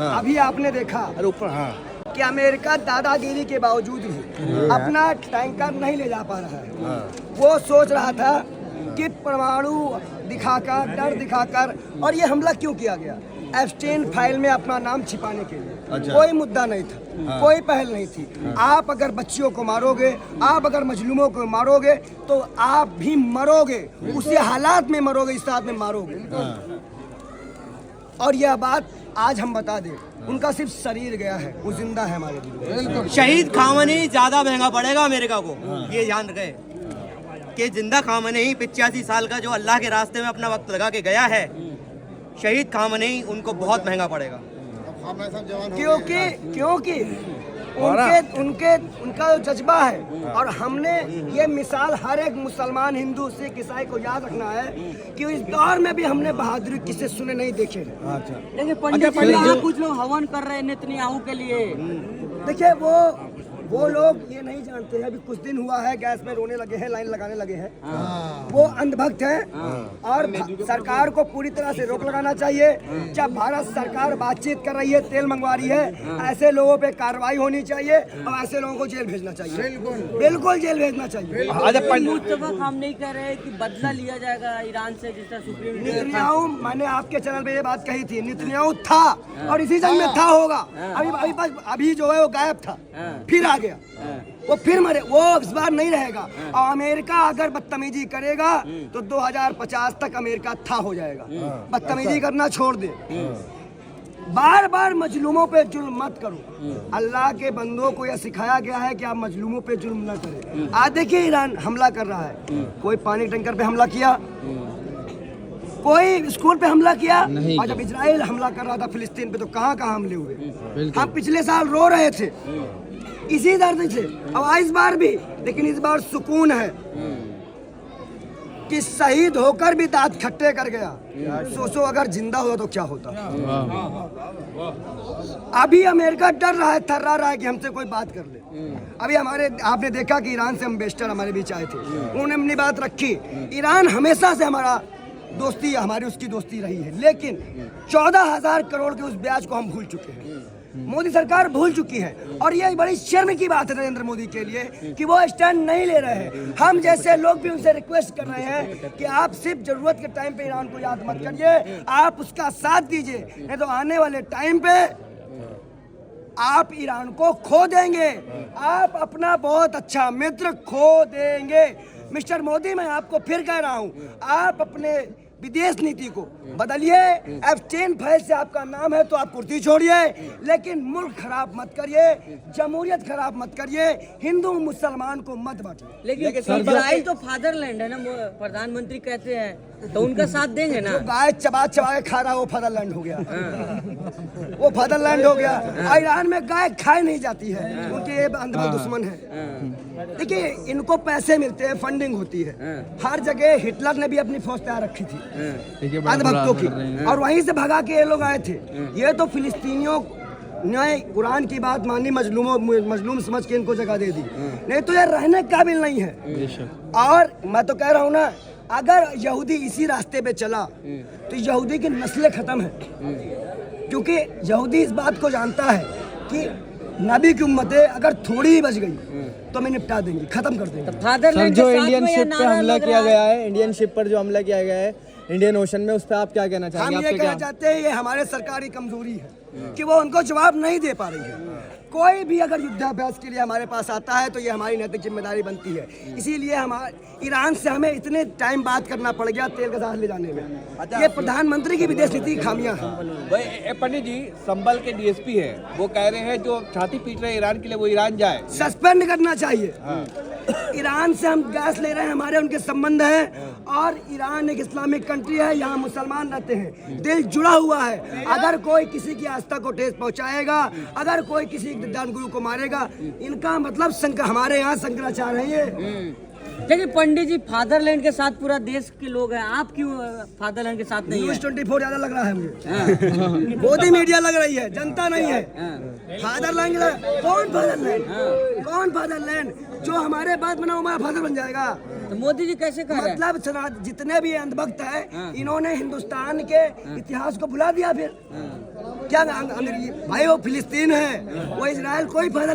अभी आपने देखा कि अमेरिका दादागिरी के बावजूद भी अपना टैंकर नहीं ले जा पा रहा है। वो सोच रहा था कि परमाणु दिखाकर, डर दिखाकर, और ये हमला क्यों किया गया? एप्स्टेन फाइल में अपना नाम छिपाने के लिए। कोई मुद्दा नहीं था, कोई पहल नहीं थी। आप अगर बच्चियों को मारोगे, आप अगर मजलूमों को मारोगे, तो आप भी मरोगे, उसी हालात में मरोगे, इस हालत में मारोगे। और यह बात आज हम बता दें, उनका सिर्फ शरीर गया है, वो जिंदा है हमारे दिल। शहीद खामनेई ज्यादा महंगा पड़ेगा अमेरिका को, ये ध्यान रखे कि जिंदा खामनेई 85 साल का जो अल्लाह के रास्ते में अपना वक्त लगा के गया है, शहीद खामनेई उनको बहुत महंगा पड़ेगा। क्योंकि उनका जो जज्बा है, और हमने ये मिसाल हर एक मुसलमान, हिंदू, सिख, ईसाई को याद रखना है कि इस दौर में भी हमने बहादुरी किसे सुने नहीं देखे। देखिए पंडित जी, कुछ लोग हवन कर रहे हैं नेतन्याहू के लिए। देखिए वो लोग ये नहीं जानते हैं, अभी कुछ दिन हुआ है गैस में रोने लगे हैं, लाइन लगाने लगे हैं। वो अंधभक्त हैं, और सरकार को पूरी तरह से रोक लगाना चाहिए। जब भारत सरकार बातचीत कर रही है, तेल मंगवा रही है, ऐसे लोगों पे कार्रवाई होनी चाहिए और ऐसे लोगों को जेल भेजना चाहिए, बिल्कुल जेल भेजना चाहिए। मुस्तफा खामनेई कह रहे हैं कि बदला लिया जाएगा ईरान से, जिस तरह सुप्रीम नेतन्याहू, मैंने आपके चैनल पे ये बात कही थी, नेतन्याहू था और इसी जंग में था होगा। अभी जो है वो गायब था, फिर आ गया, वो फिर मरे, वो इस बार नहीं रहेगा। और अमेरिका अगर बदतमीजी करेगा तो 2050 तक अमेरिका था हो जाएगा। बदतमीजी करना छोड़ दे, बार बार मजलूमों पे जुल्म मत करो। अल्लाह के बंदों को यह सिखाया गया है कि आप मजलूमों पे जुल्म न करें। आज देखिए ईरान हमला कर रहा है, कोई पानी टैंकर पे हमला किया, कोई स्कूल पे हमला किया, और जब इजराइल हमला कर रहा था फिलिस्तीन पे तो कहाँ कहाँ हमले हुए। हम पिछले साल रो रहे थे इसी दर्द से, अब इस बार भी, लेकिन इस बार सुकून है कि शहीद होकर भी दांत खट्टे कर गया। सोचो अगर जिंदा होता तो क्या होता। अभी अमेरिका डर रहा है, थर्रा रहा है कि हमसे कोई बात कर ले। अभी आपने देखा कि ईरान से एम्बेसडर हमारे बीच आए थे, उन्होंने अपनी बात रखी। ईरान हमेशा से हमारा दोस्ती, हमारी उसकी दोस्ती रही है, लेकिन 14,000 करोड़ के उस ब्याज को हम भूल चुके हैं, मोदी सरकार भूल चुकी है। और ये बड़ी शर्म की बात है नरेंद्र मोदी के लिए कि वो स्टैंड नहीं ले रहे हैं। हम जैसे लोग भी उनसे रिक्वेस्ट कर रहे हैं कि आप सिर्फ जरूरत के टाइम पे ईरान को याद मत करिए, आप उसका साथ दीजिए, नहीं तो आने वाले टाइम पे आप ईरान को खो देंगे, आप अपना बहुत अच्छा मित्र खो देंगे। मिस्टर मोदी, मैं आपको फिर कह रहा हूँ, आप अपने विदेश नीति को बदलिए। एप्स्टेन फाइल से आपका नाम है तो आप कुर्सी छोड़िए, लेकिन मुल्क खराब मत करिए, जमहूरियत खराब मत करिए, हिंदू मुसलमान को मत बांटिए। लेकिन इजराइल तो फादरलैंड है ना, प्रधानमंत्री कहते हैं, तो उनका साथ देंगे ना। गाय चबा चबा के खा रहा, वो फादरलैंड हो गया। वो फादरलैंड हो गया। ईरान में गाय खाई नहीं जाती है, क्योंकि ये अंधा दुश्मन है। देखिए, इनको पैसे मिलते हैं, फंडिंग होती है हर जगह। हिटलर ने भी अपनी फौज तैयार रखी थी अंधभक्तों की, और वहीं से भगा के ये लोग आए थे। ये तो फिलिस्तीनियों ने कुरान की बात मानी, मजलूम समझ के इनको जगह दे दी, नहीं तो ये रहने काबिल नहीं है। और मैं तो कह रहा हूँ ना, अगर यहूदी इसी रास्ते पे चला तो यहूदी की नस्लें खत्म है, क्योंकि यहूदी इस बात को जानता है कि नबी की उम्मतें अगर थोड़ी ही बच गई तो मैं निपटा देंगे, खत्म कर देंगे। सर, जो इंडियन शिप पे हमला किया गया है, इंडियन शिप पर जो हमला किया गया है इंडियन ओशन में, उस पर आप क्या कहना चाहेंगे? हम ये कहना चाहते हैं, ये हमारे सरकारी कमजोरी है कि वो उनको जवाब नहीं दे पा रही है। कोई भी अगर युद्धाभ्यास के लिए हमारे पास आता है तो ये हमारी नैतिक जिम्मेदारी बनती है। इसीलिए हमारे ईरान से हमें इतने टाइम बात करना पड़ गया तेल का जहाज ले जाने में। ये प्रधानमंत्री की विदेश नीति की खामियां हैं। पंडित जी, संभल के डीएसपी है, वो कह रहे हैं जो छाती पीट रहे हैं ईरान के लिए, वो ईरान जाए। सस्पेंड करना चाहिए। ईरान से हम गैस ले रहे हैं, हमारे उनके संबंध हैं, और ईरान एक इस्लामिक कंट्री है, यहाँ मुसलमान रहते हैं, दिल जुड़ा हुआ है। अगर कोई किसी की आस्था को ठेस पहुंचाएगा, अगर कोई किसी दान गुरु को मारेगा, इनका मतलब हमारे यहाँ शंकराचार्य है ये। लेकिन पंडित जी, फादरलैंड के साथ पूरा देश के लोग हैं, आप क्यों फादरलैंड के साथ नहीं है? न्यूज़ 24 ज्यादा लग रहा है मुझे। मोदी मीडिया लग रही है, जनता नहीं है। फादरलैंड कौन फादरलैंड? कौन फादरलैंड? जो हमारे बाद बना वो हमारा फादर बन जाएगा। तो मोदी जी कैसे कह रहे हैं? मतलब जितने भी अंधभक्त है इन्होंने हिंदुस्तान के इतिहास को भुला दिया। फिर क्या भाई वो फिलिस्तीन है, वो इजराइल कोई फायदा